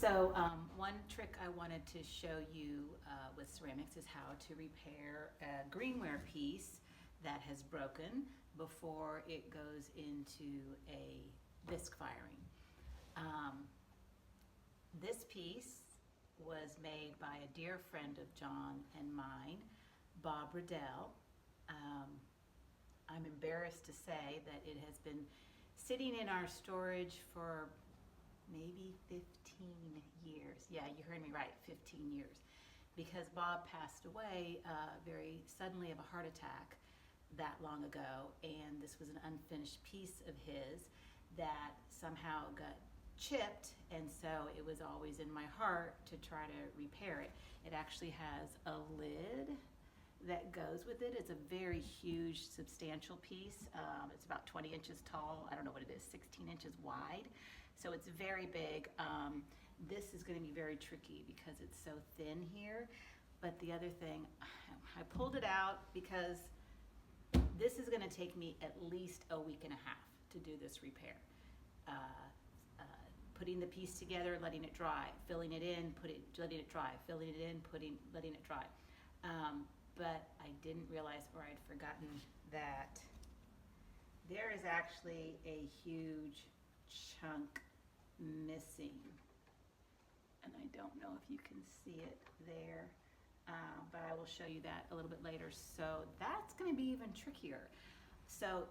So one trick I wanted to show you with ceramics is how to repair a greenware piece that has broken before it goes into a bisque firing. This piece was made by a dear friend of John and mine, Bob Redell. I'm embarrassed to say that it has been sitting in our storage for maybe 15 years. Yeah, you heard me right, 15 years. Because Bob passed away very suddenly of a heart attack that long ago, and this was an unfinished piece of his that somehow got chipped, and so it was always in my heart to try to repair it. It actually has a lid that goes with it. It's a very huge, substantial piece. It's about 20 inches tall. I don't know what it is, 16 inches wide. So it's very big. This is going to be very tricky because it's so thin here. But the other thing, I pulled it out because this is going to take me at least a week and a half to do this repair. Putting the piece together, letting it dry, filling it in, letting it dry, filling it in, letting it dry. But I didn't realize, or I'd forgotten, that there is actually a huge chunk missing. And I don't know if you can see it there, but I will show you that a little bit later. So that's going to be even trickier. So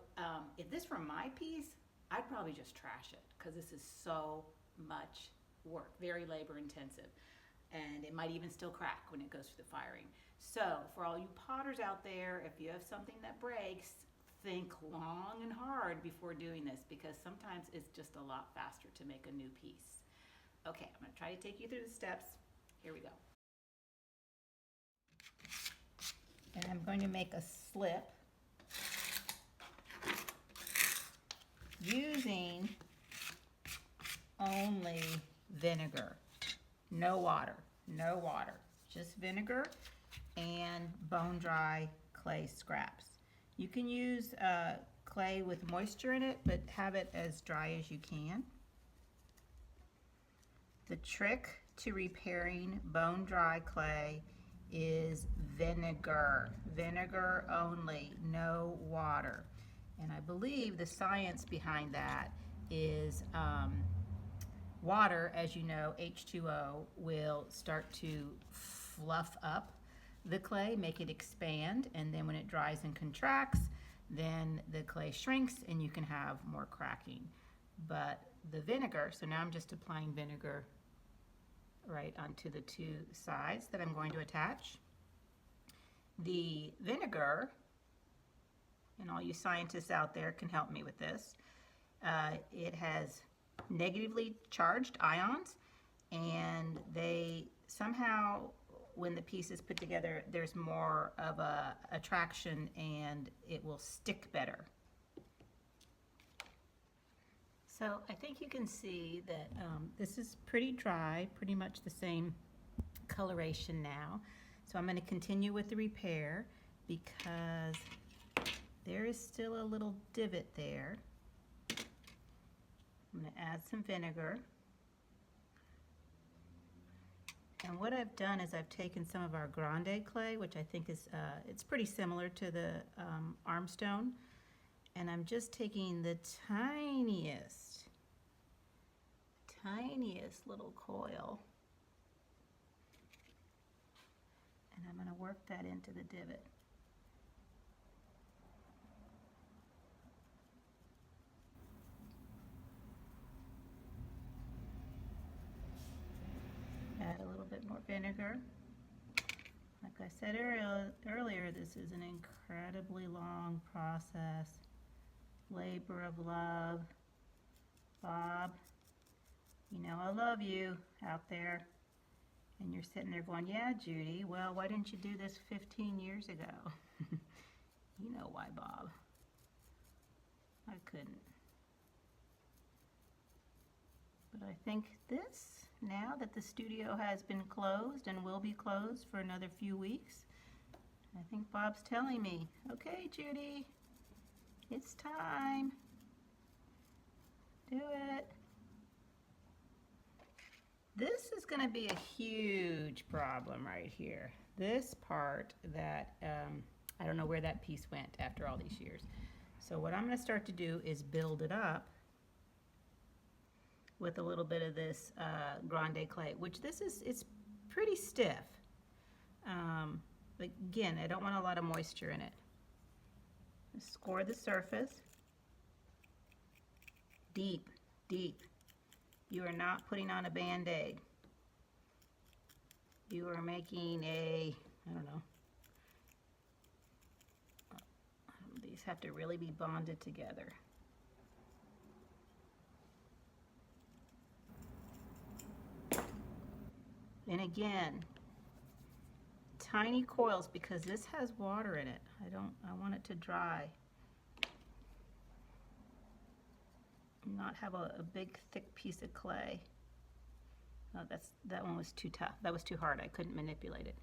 if this were my piece, I'd probably just trash it because this is so much work, very labor intensive. And it might even still crack when it goes through the firing. So for all you potters out there, if you have something that breaks, think long and hard before doing this because sometimes it's just a lot faster to make a new piece. Okay, I'm going to try to take you through the steps. Here we go. And I'm going to make a slip using only vinegar. No water, no water, just vinegar and bone dry clay scraps. You can use clay with moisture in it, but have it as dry as you can. The trick to repairing bone dry clay is vinegar. Vinegar only, no water. And I believe the science behind that is water, as you know, H2O, will start to fluff up the clay, make it expand, and then when it dries and contracts, then the clay shrinks and you can have more cracking. But the vinegar, so now I'm just applying vinegar right onto the two sides that I'm going to attach. The vinegar, and all you scientists out there can help me with this, it has negatively charged ions, and they somehow, when the piece is put together, there's more of a attraction and it will stick better. So I think you can see that this is pretty dry, pretty much the same coloration now. So I'm going to continue with the repair because there is still a little divot there. I'm going to add some vinegar. And what I've done is I've taken some of our grande clay, which I think is, it's pretty similar to the armstone. And I'm just taking the tiniest little coil. And I'm going to work that into the divot. Add a little bit more vinegar. Like I said earlier, this is an incredibly long process. Labor of love. Bob, you know I love you out there. And you're sitting there going, yeah, Judy, well, why didn't you do this 15 years ago? You know why, Bob. I couldn't. But I think this, now that the studio has been closed and will be closed for another few weeks, I think Bob's telling me, okay, Judy, it's time. Do it. This is going to be a huge problem right here. This part that, I don't know where that piece went after all these years. So what I'm going to start to do is build it up with a little bit of this grande clay, which it's pretty stiff. But again, I don't want a lot of moisture in it. Score the surface. Deep, deep. You are not putting on a Band-Aid. You are making a, I don't know. These have to really be bonded together. And again, tiny coils because this has water in it. I want it to dry. Not have a big thick piece of clay. Oh, that one was too tough. That was too hard. I couldn't manipulate it.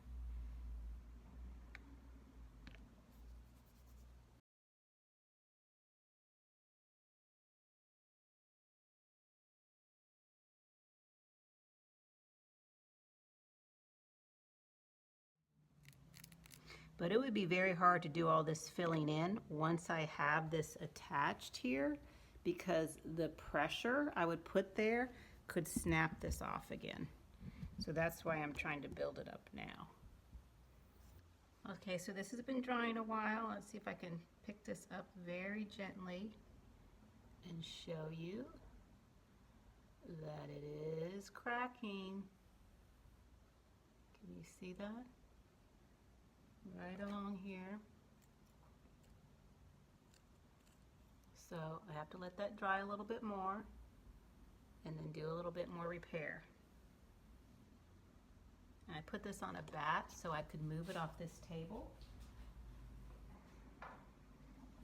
But it would be very hard to do all this filling in once I have this attached here, because the pressure I would put there could snap this off again. So that's why I'm trying to build it up now. Okay, so this has been drying a while. Let's see if I can pick this up very gently and show you that it is cracking. Can you see that? Right along here. So I have to let that dry a little bit more and then do a little bit more repair. And I put this on a bat so I could move it off this table.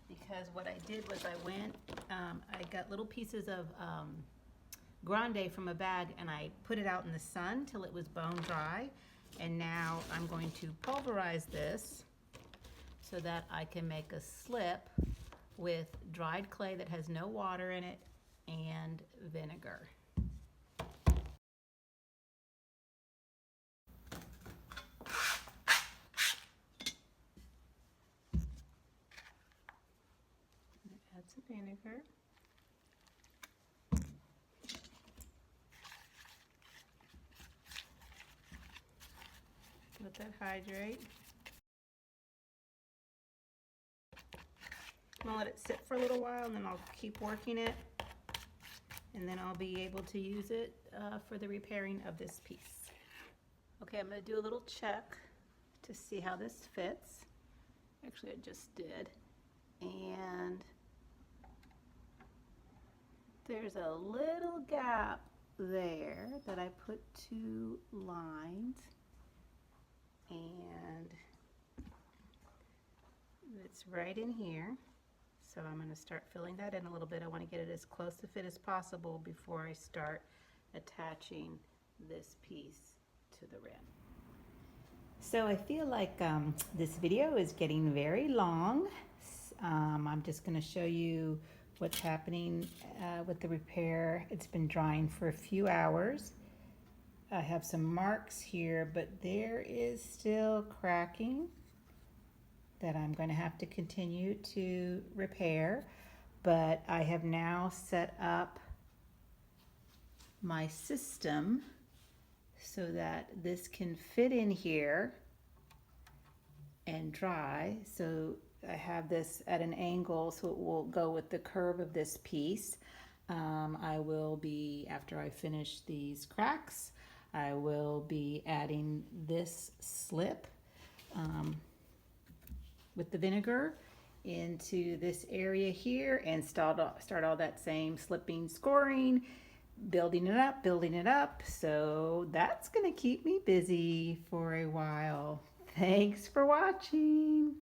Because what I did was I got little pieces of grande from a bag and I put it out in the sun till it was bone dry. And now I'm going to pulverize this so that I can make a slip with dried clay that has no water in it and vinegar. Add some vinegar. Let that hydrate. I'm gonna let it sit for a little while and then I'll keep working it and then I'll be able to use it for the repairing of this piece. Okay, I'm gonna do a little check to see how this fits. Actually, I just did. And there's a little gap there that I put 2 lines. And it's right in here. So I'm going to start filling that in a little bit. I want to get it as close to fit as possible before I start attaching this piece to the rim. So I feel like this video is getting very long. I'm just going to show you what's happening with the repair. It's been drying for a few hours. I have some marks here, but there is still cracking that I'm going to have to continue to repair. But I have now set up my system so that this can fit in here and dry. So I have this at an angle so it will go with the curve of this piece. I will be, after I finish these cracks, I will be adding this slip with the vinegar into this area here and start all that same slipping, scoring, building it up. So that's gonna keep me busy for a while. Thanks for watching.